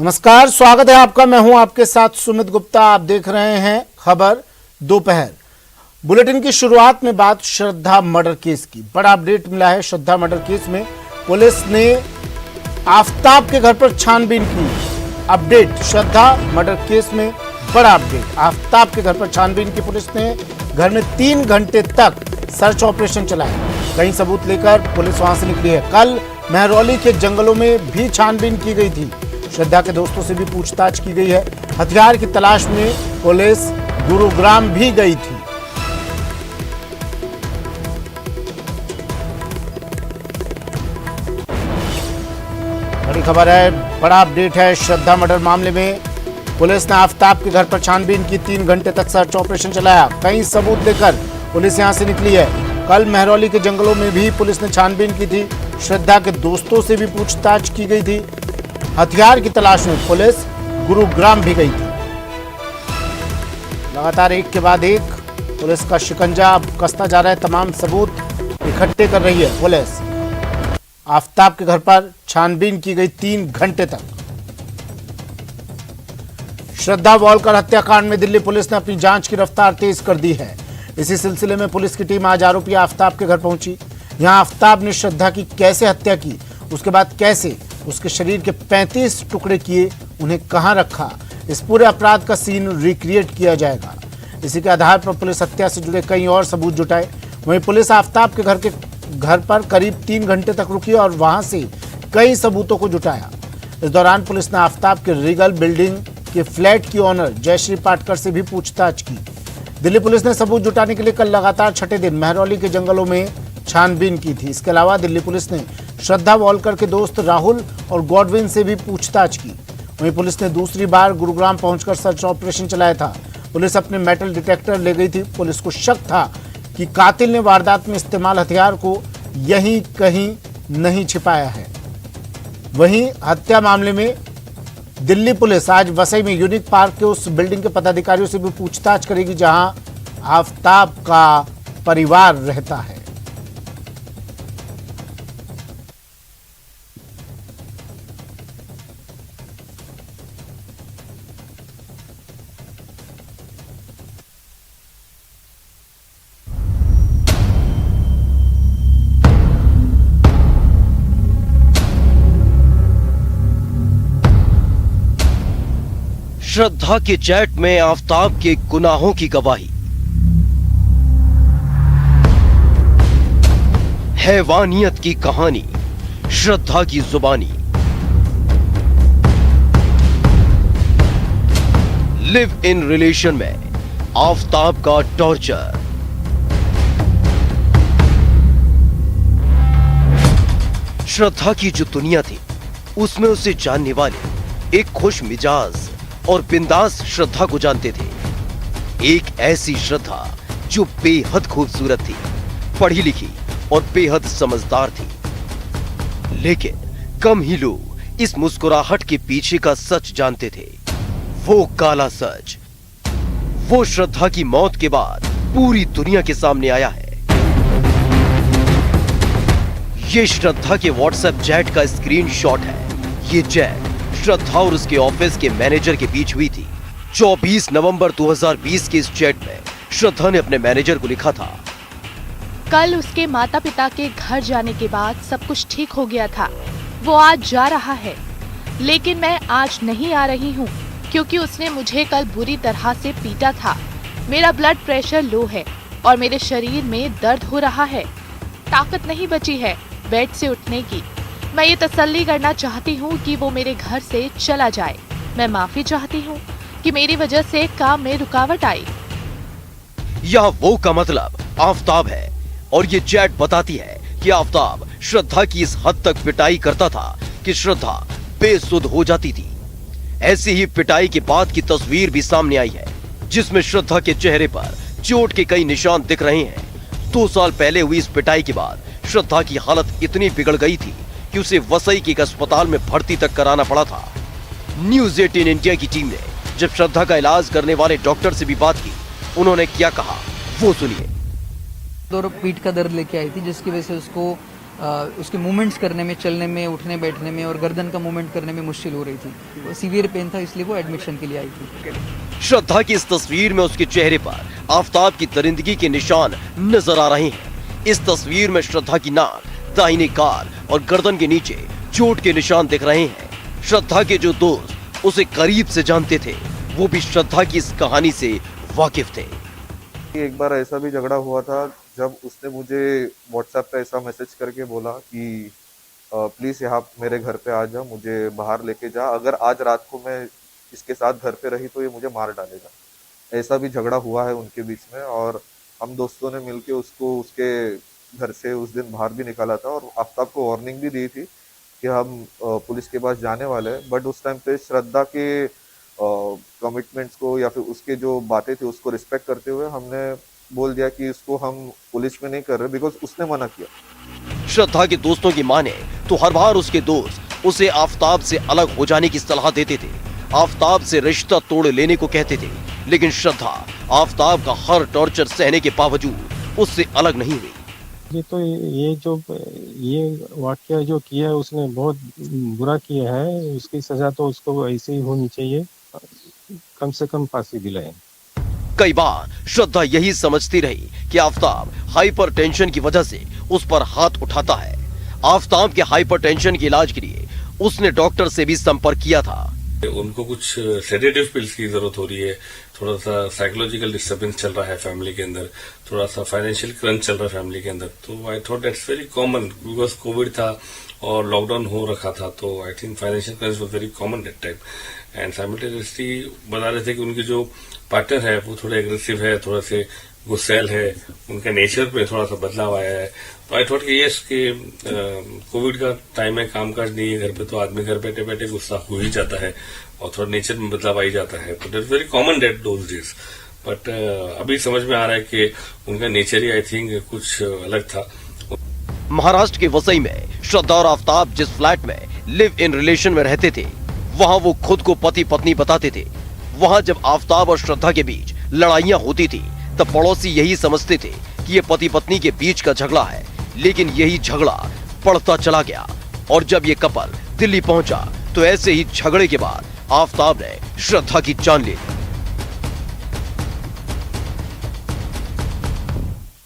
नमस्कार, स्वागत है आपका। मैं हूं आपके साथ सुमित गुप्ता। आप देख रहे हैं खबर दोपहर। बुलेटिन की शुरुआत में बात श्रद्धा मर्डर केस की। बड़ा अपडेट मिला है। श्रद्धा मर्डर केस में पुलिस ने आफताब के घर पर छानबीन की। अपडेट, श्रद्धा मर्डर केस में बड़ा अपडेट। आफताब के घर पर छानबीन की पुलिस ने। घर में 3 घंटे तक सर्च ऑपरेशन चलाया। कई सबूत लेकर पुलिस वहां से निकली है। कल महरौली के जंगलों में भी छानबीन की गई थी। श्रद्धा के दोस्तों से भी पूछताछ की गई है। हथियार की तलाश में पुलिस गुरुग्राम भी गई थी। बड़ी खबर है, बड़ा अपडेट है। श्रद्धा मर्डर मामले में पुलिस ने आफताब के घर पर छानबीन की। 3 घंटे तक सर्च ऑपरेशन चलाया। कई सबूत लेकर पुलिस यहां से निकली है। कल महरौली के जंगलों में भी पुलिस ने छानबीन की थी। श्रद्धा के दोस्तों से भी पूछताछ की गई थी। हथियार की तलाश में पुलिस गुरुग्राम भी गई थी। लगातार एक के बाद एक पुलिस का शिकंजा अब कसता जा रहा है। तमाम सबूत इकट्ठे कर रही है पुलिस। आफताब के घर पर छानबीन की गई 3 घंटे तक। श्रद्धा वॉलकर हत्याकांड में दिल्ली पुलिस ने अपनी जांच की रफ्तार तेज कर दी है। इसी सिलसिले में पुलिस की टीम आज आरोपी आफताब के घर पहुंची। यहां आफताब ने श्रद्धा की कैसे हत्या की, उसके बाद कैसे उसके शरीर के 35 टुकड़े किए, उन्हें कहां रखा, इस पूरे अपराध का सीन रिक्रिएट किया जाएगा। इसी के आधार पर पुलिस हत्या से जुड़े कई और सबूत जुटाए। वहीं पुलिस आफताब के घर पर करीब 3 घंटे तक रुकी और वहां से कई सबूतों को जुटाया। इस दौरान पुलिस ने आफताब के रीगल बिल्डिंग के फ्लैट की ऑनर जयश्री पाटकर से भी पूछताछ की। दिल्ली पुलिस ने सबूत जुटाने के लिए कल लगातार छठे दिन महरौली के जंगलों में छानबीन की थी। इसके अलावा दिल्ली पुलिस ने श्रद्धा वॉलकर के दोस्त राहुल और गॉडविन से भी पूछताछ की। वहीं पुलिस ने दूसरी बार गुरुग्राम पहुंचकर सर्च ऑपरेशन चलाया था। पुलिस अपने मेटल डिटेक्टर ले गई थी। पुलिस को शक था कि कातिल ने वारदात में इस्तेमाल हथियार को यहीं कहीं नहीं छिपाया है। वहीं हत्या मामले में दिल्ली पुलिस आज वसई में यूनिक पार्क के उस बिल्डिंग के पदाधिकारियों से भी पूछताछ करेगी जहां आफताब का परिवार रहता है। श्रद्धा के चैट में आफताब के गुनाहों की गवाही। हैवानियत की कहानी, श्रद्धा की जुबानी। लिव इन रिलेशन में आफताब का टॉर्चर। श्रद्धा की जो दुनिया थी उसमें उसे जानने वाले एक खुश मिजाज और बिंदास श्रद्धा को जानते थे। एक ऐसी श्रद्धा जो बेहद खूबसूरत थी, पढ़ी लिखी और बेहद समझदार थी। लेकिन कम ही लोग इस मुस्कुराहट के पीछे का सच जानते थे। वो काला सच, वो श्रद्धा की मौत के बाद पूरी दुनिया के सामने आया है। ये श्रद्धा के व्हाट्सएप चैट का स्क्रीनशॉट है। ये चैट श्रद्धा और उसके ऑफिस के मैनेजर के बीच हुई थी। 24 नवंबर 2020 के इस चैट में श्रद्धा ने अपने मैनेजर को लिखा था, कल उसके माता पिता के घर जाने के बाद सब कुछ ठीक हो गया था। वो आज जा रहा है, लेकिन मैं आज नहीं आ रही हूँ क्योंकि उसने मुझे कल बुरी तरह से पीटा था। मेरा ब्लड प्रेशर लो है और मेरे शरीर में दर्द हो रहा है। ताकत नहीं बची है बेड से उठने की। मैं ये तसल्ली करना चाहती हूँ कि वो मेरे घर से चला जाए। मैं माफी चाहती हूँ कि मेरी वजह से काम में रुकावट आई। यह वो का मतलब आफताब है और ये चैट बताती है कि आफताब श्रद्धा की इस हद तक पिटाई करता था कि श्रद्धा बेसुध हो जाती थी। ऐसी ही पिटाई के बाद की तस्वीर भी सामने आई है जिसमें श्रद्धा के चेहरे पर चोट के कई निशान दिख रहे हैं। 2 साल पहले हुई इस पिटाई के बाद श्रद्धा की हालत इतनी बिगड़ गई थी कि उसे वसई के एक अस्पताल में भर्ती तक कराना पड़ा था। न्यूज़ 18 इंडिया की टीम ने जब श्रद्धा का इलाज करने वाले डॉक्टर से भी बात की, उन्होंने क्या कहा वो सुनिए। और पीठ का दर्द लेके आई थी जिसकी वजह से उसको उसके मूवमेंट्स करने में, चलने में, उठने बैठने में और गर्दन का मूवमेंट करने में मुश्किल हो रही थी। वो सीवियर पेन था, इसलिए वो एडमिशन के लिए आई थी। श्रद्धा की इस तस्वीर में उसके चेहरे पर आफताब की दरिंदगी के निशान नजर आ रहे हैं। इस तस्वीर में श्रद्धा की नाक, दाहिनी गाल और गर्दन के नीचे चोट के निशान दिख रहे हैं। श्रद्धा के जो दोस्त उसे करीब से जानते थे, वो भी श्रद्धा की इस कहानी से वाकिफ थे। एक बार ऐसा भी झगड़ा हुआ था जब उसने मुझे व्हाट्सएप पे ऐसा मैसेज करके बोला कि प्लीज़ यहाँ मेरे घर पे आ जा, मुझे बाहर लेके जा, अगर आज रात को मैं इसके साथ घर पे रही तो ये मुझे मार डालेगा। ऐसा भी झगड़ा हुआ है उनके बीच में और हम दोस्तों ने मिलके उसको उसके घर से उस दिन बाहर भी निकाला था और आफ्ताब को वार्निंग भी दी थी कि हम पुलिस के पास जाने वाले हैं। बट उस टाइम पे श्रद्धा के कमिटमेंट्स को या फिर उसके जो बातें थी उसको रिस्पेक्ट करते हुए हमने बोल दिया कि इसको हम पुलिस में नहीं कर रहे, बिकॉज उसने मना किया। श्रद्धा के दोस्तों की माने तो हर बार उसके दोस्त उसे आफ्ताब से अलग हो जाने की सलाह देते थे, आफ्ताब से रिश्ता तोड़ लेने को कहते थे, लेकिन श्रद्धा आफ्ताब का हर टॉर्चर सहने के बावजूद उससे अलग नहीं हुई। ये वाकया जो किया है उसने बहुत बुरा किया है, उसकी सजा तो उसको ऐसे ही होनी चाहिए, कम से कम फांसी दिलाए। कई बार श्रद्धा यही समझती रही कि आफ्ताब हाइपरटेंशन की वजह से उस पर हाथ उठाता है। आफ्ताब के हाइपरटेंशन के इलाज के लिए उसने डॉक्टर से भी संपर्क किया था। उनको कुछ सेडेटिव पिल्स की जरूरत हो रही है, थोड़ा सा साइकोलॉजिकल डिस्टर्बेंस चल रहा है फैमिली के अंदर, थोड़ा सा फाइनेंशियल क्रंच चल रहा है फैमिली के अंदर। तो I thought that's very common because Covid था और लॉकडाउन हो रखा था, तो I think financial crunch was very common that time. And simultaneously बता रहे थे कि उनके जो पार्टनर है वो थोड़े एग्रेसिव है, थोड़ा से गुस्सैल है, उनका नेचर पे थोड़ा सा बदलाव आया है। तो आई थॉट कि यस कि कोविड का टाइम है, कामकाज नहीं है घर पे, तो आदमी घर बैठे बैठे गुस्सा हो ही जाता है और थोड़ा नेचर में बदलाव आ ही जाता है। तो that's very common that those days. But अभी समझ में आ रहा है कि उनका नेचर ही आई थिंक कुछ अलग था। महाराष्ट्र के वसई में श्रद्धा और आफ्ताब जिस फ्लैट में लिव इन रिलेशन में रहते थे, वहां वो खुद को पति पत्नी बताते थे। वहां जब आफ्ताब और श्रद्धा के बीच लड़ाइयां होती थी तब पड़ोसी यही समझते थे कि ये पति पत्नी के बीच का झगड़ा है, लेकिन यही झगड़ा बढ़ता चला गया और जब ये कपल दिल्ली पहुंचा तो ऐसे ही झगड़े के बाद आफ्ताब ने श्रद्धा की जान ले ली।